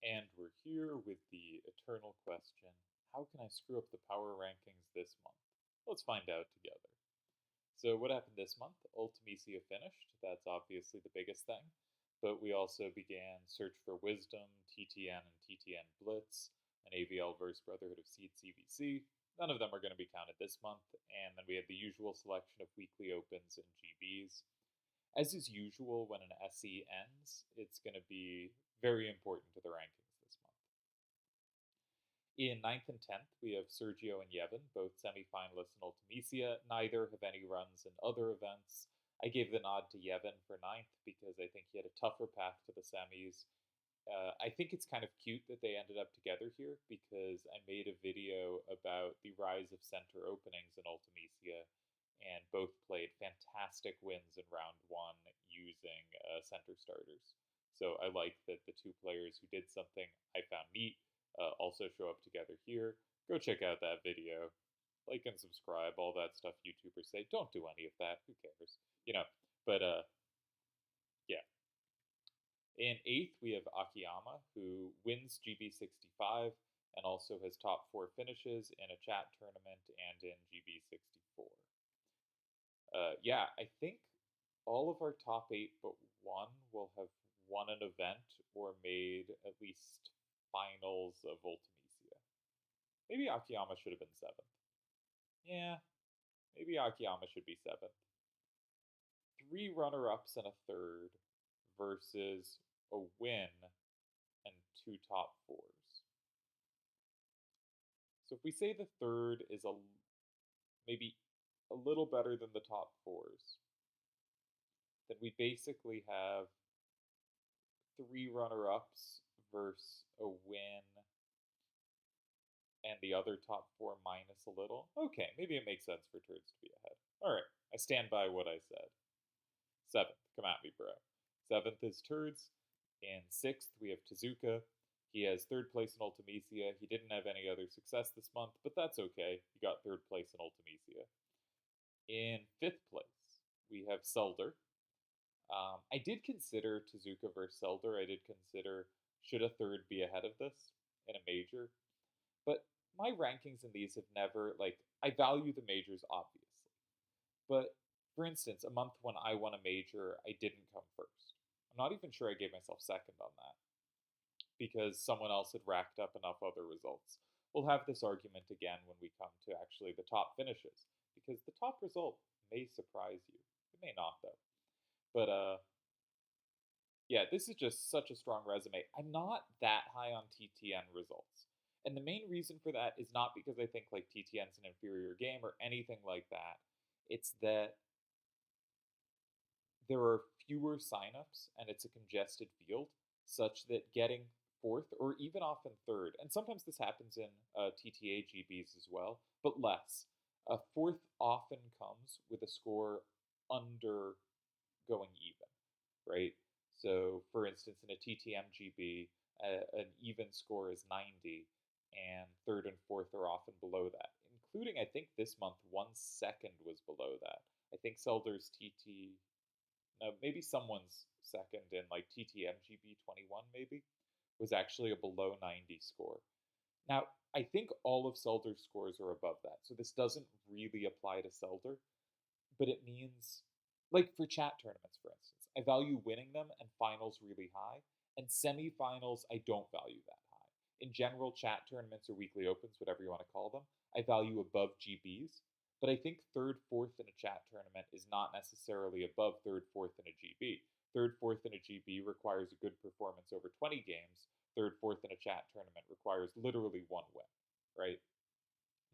And we're here with the eternal question, how can I screw up the power rankings this month? Let's find out together. So, what happened this month? Ultimisia finished. That's obviously the biggest thing. But we also began Search for Wisdom, TTN and TTN Blitz, and AVL vs. Brotherhood of Seed CVC. None of them are going to be counted this month. And then we had the usual selection of weekly opens and GBs. As is usual, when an SE ends, it's going to be very important to the rankings this month. In ninth and 10th, we have Sergio and Yevon, both semifinalists in Ultimisia. Neither have any runs in other events. I gave the nod to Yevon for ninth because I think he had a tougher path to the semis. I think it's kind of cute that they ended up together here because I made a video about the rise of center openings in Ultimisia, and both played fantastic wins in round one using center starters. So I like that the two players who did something I found neat also show up together here. Go check out that video. Like and subscribe, all that stuff YouTubers say. Don't do any of that. Who cares? You know, but yeah. In eighth, we have Akiyama, who wins GB65 and also has top four finishes in a chat tournament and in GB64. Yeah, I think all of our top eight but one will have won an event or made at least finals of Ultimisia. Maybe Akiyama should have been seventh. Yeah, maybe Akiyama should be seventh. Three runner ups and a third versus a win and two top fours. So if we say the third is maybe a little better than the top fours, then we basically have three runner ups versus a win and the other top four minus a little. Okay, maybe it makes sense for turds to be ahead. All right, I stand by what I said. Seventh, come at me, bro. Seventh is turds. In sixth, we have Tezuka. He has third place in Ultimisia. He didn't have any other success this month, but that's okay. He got third place in Ultimisia. In fifth place, we have Selder. I did consider Tezuka versus Selder. I did consider should a third be ahead of this in a major, but my rankings in these have never I value the majors obviously, but for instance, a month when I won a major, I didn't come first. I'm not even sure I gave myself second on that because someone else had racked up enough other results. We'll have this argument again when we come to actually the top finishes because the top result may surprise you. It may not though. But yeah, this is just such a strong resume. I'm not that high on TTN results. And the main reason for that is not because I think like TTN's an inferior game or anything like that. It's that there are fewer signups and it's a congested field, such that getting fourth or even often third, and sometimes this happens in TTA GBs as well, but less. Fourth often comes with a score under going even, right? So, for instance, in a TTM GB, an even score is 90, and third and fourth are often below that, including, I think, this month, 1 second was below that. I think Selder's TT, no, maybe someone's second in like TTMGB 21, maybe, was actually a below 90 score. Now, I think all of Selder's scores are above that, so this doesn't really apply to Selder, but it means, like for chat tournaments, for instance, I value winning them and finals really high, and semifinals I don't value that high. In general, chat tournaments or weekly opens, whatever you want to call them, I value above GBs, but I think third, fourth in a chat tournament is not necessarily above third, fourth in a GB. Third, fourth in a GB requires a good performance over 20 games. Third, fourth in a chat tournament requires literally one win, right?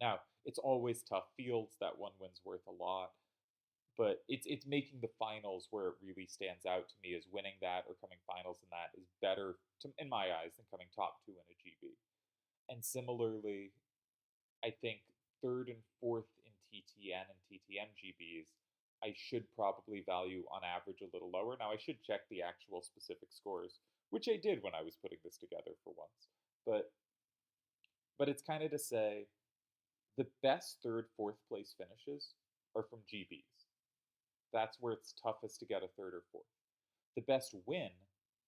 Now, it's always tough fields. That one win's worth a lot, but it's making the finals where it really stands out to me as winning that or coming finals in that is better in my eyes than coming top two in a GB. And similarly, I think third and fourth in TTN and TTM GBs, I should probably value on average a little lower. Now I should check the actual specific scores, which I did when I was putting this together for once. But it's kind of to say the best third, fourth place finishes are from GBs. That's where it's toughest to get a third or fourth. The best win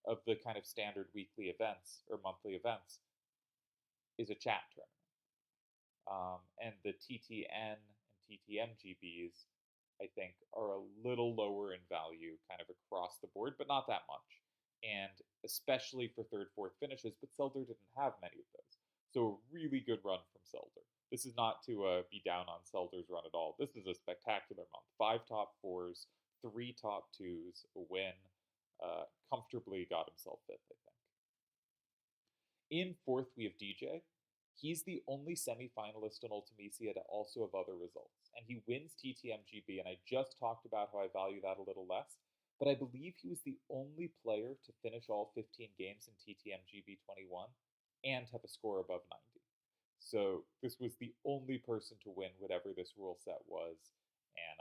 of the kind of standard weekly events or monthly events is a chat tournament. And the TTN and TTMGBs, I think, are a little lower in value kind of across the board, but not that much. And especially for third, fourth finishes, but Selder didn't have many of those. So a really good run from Selder. This is not to be down on Selder's run at all. This is a spectacular month. 5 top 4s, 3 top 2s, a win. Comfortably got himself fifth, I think. In fourth, we have DJ. He's the only semifinalist in Ultimisia to also have other results, and he wins TTMGB, and I just talked about how I value that a little less, but I believe he was the only player to finish all 15 games in TTMGB 21 and have a score above 90. So this was the only person to win whatever this rule set was, and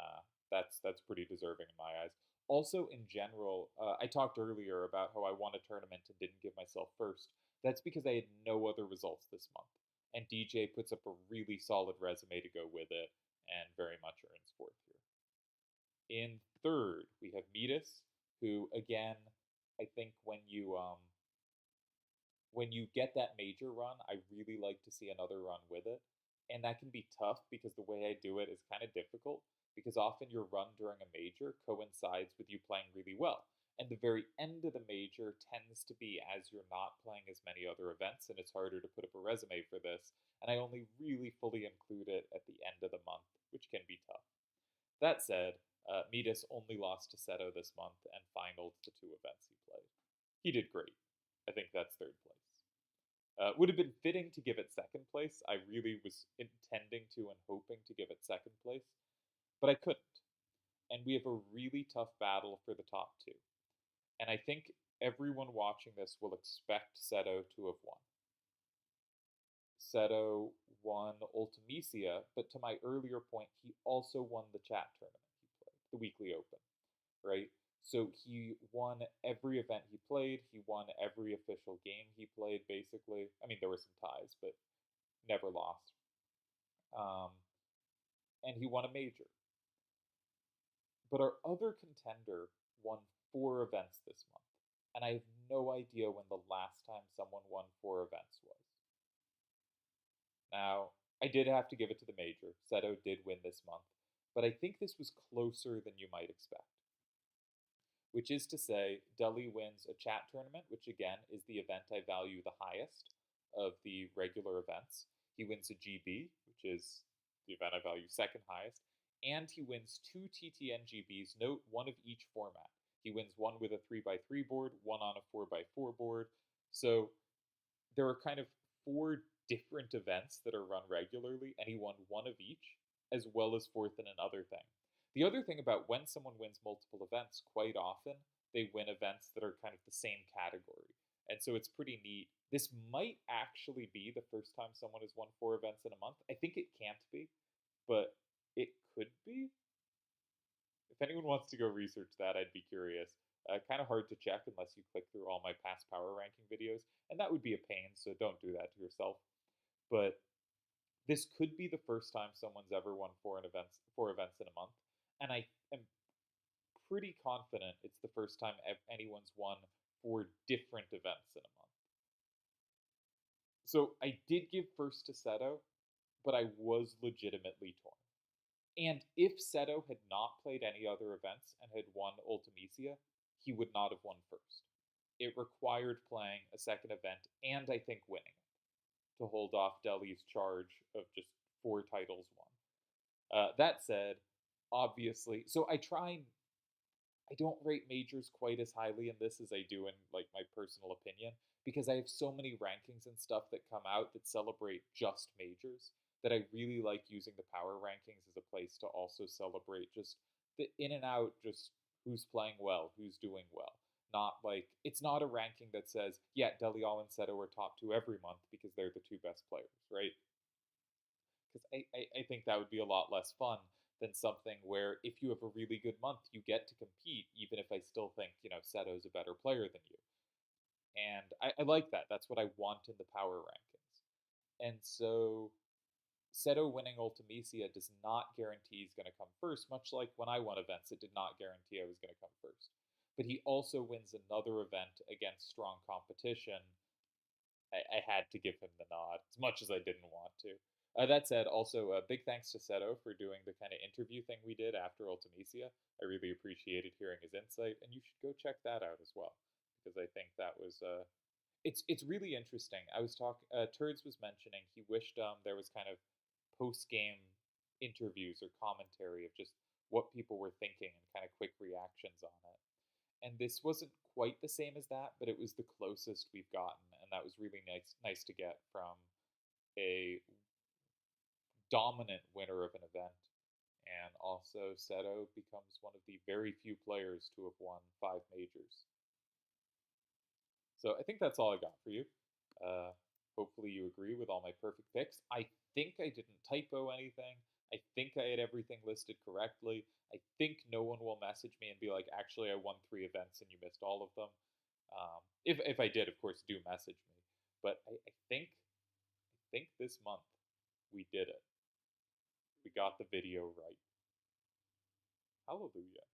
that's pretty deserving in my eyes. Also, in general, I talked earlier about how I won a tournament and didn't give myself first. That's because I had no other results this month, and DJ puts up a really solid resume to go with it, and very much earns fourth here. In third, we have Metis, who again, I think when you get that major run, I really like to see another run with it. And that can be tough because the way I do it is kind of difficult because often your run during a major coincides with you playing really well. And the very end of the major tends to be as you're not playing as many other events, and it's harder to put up a resume for this. And I only really fully include it at the end of the month, which can be tough. That said, Metis only lost to Seto this month and finaled the 2 events he played. He did great. I think that's third place. Would have been fitting to give it second place. I really was intending to and hoping to give it second place, but I couldn't. And we have a really tough battle for the top 2. And I think everyone watching this will expect Seto to have won. Seto won Ultimisia, but to my earlier point, he also won the chat tournament he played, the weekly open, right? So he won every event he played. He won every official game he played, basically. I mean, there were some ties, but never lost. Um, and he won a major. But our other contender won 4 events this month. And I have no idea when the last time someone won 4 events was. Now, I did have to give it to the major. Seto did win this month. But I think this was closer than you might expect. Which is to say, Deli wins a chat tournament, which again is the event I value the highest of the regular events. He wins a GB, which is the event I value second highest. And he wins 2 TTN GBs, note one of each format. He wins one with a 3x3 board, one on a 4x4 board. So there are kind of 4 different events that are run regularly, and he won one of each, as well as fourth in another thing. The other thing about when someone wins multiple events, quite often they win events that are kind of the same category. And so it's pretty neat. This might actually be the first time someone has won 4 events in a month. I think it can't be, but it could be. If anyone wants to go research that, I'd be curious. Kind of hard to check unless you click through all my past power ranking videos, and that would be a pain, so don't do that to yourself. But this could be the first time someone's ever won 4 events in a month, and I am pretty confident it's the first time anyone's won 4 different events in a month. So I did give first to Seto, but I was legitimately torn. And if Seto had not played any other events and had won Ultimisia, he would not have won first. It required playing a second event and I think winning it to hold off Deli's charge of just 4 titles won. That said, obviously, so I don't rate majors quite as highly in this as I do in like my personal opinion because I have so many rankings and stuff that come out that celebrate just majors that I really like using the power rankings as a place to also celebrate just the in and out, just who's playing well, who's doing well. Not like it's not a ranking that says, yeah, Deli All and Seto are top 2 every month because they're the 2 best players, right? Because I think that would be a lot less fun than something where if you have a really good month, you get to compete, even if I still think, Seto's a better player than you. And I like that. That's what I want in the power rankings. And so Seto winning Ultimisia does not guarantee he's going to come first, much like when I won events, it did not guarantee I was going to come first. but he also wins another event against strong competition. I had to give him the nod, as much as I didn't want to. That said, also big thanks to Seto for doing the kind of interview thing we did after Ultimecia. I really appreciated hearing his insight, and you should go check that out as well, because I think that was it's really interesting. I was talking. Turds was mentioning he wished there was kind of post game interviews or commentary of just what people were thinking and kind of quick reactions on it. And this wasn't quite the same as that, but it was the closest we've gotten, and that was really nice to get from a dominant winner of an event. And also, Seto becomes one of the very few players to have won 5 majors. So I think that's all I got for you. Uh, Hopefully, you agree with all my perfect picks. I think I didn't typo anything. I think I had everything listed correctly. I think no one will message me and be like, actually, I won 3 events and you missed all of them. If I did, of course, do message me. But I think this month we did it. We got the video right. Hallelujah.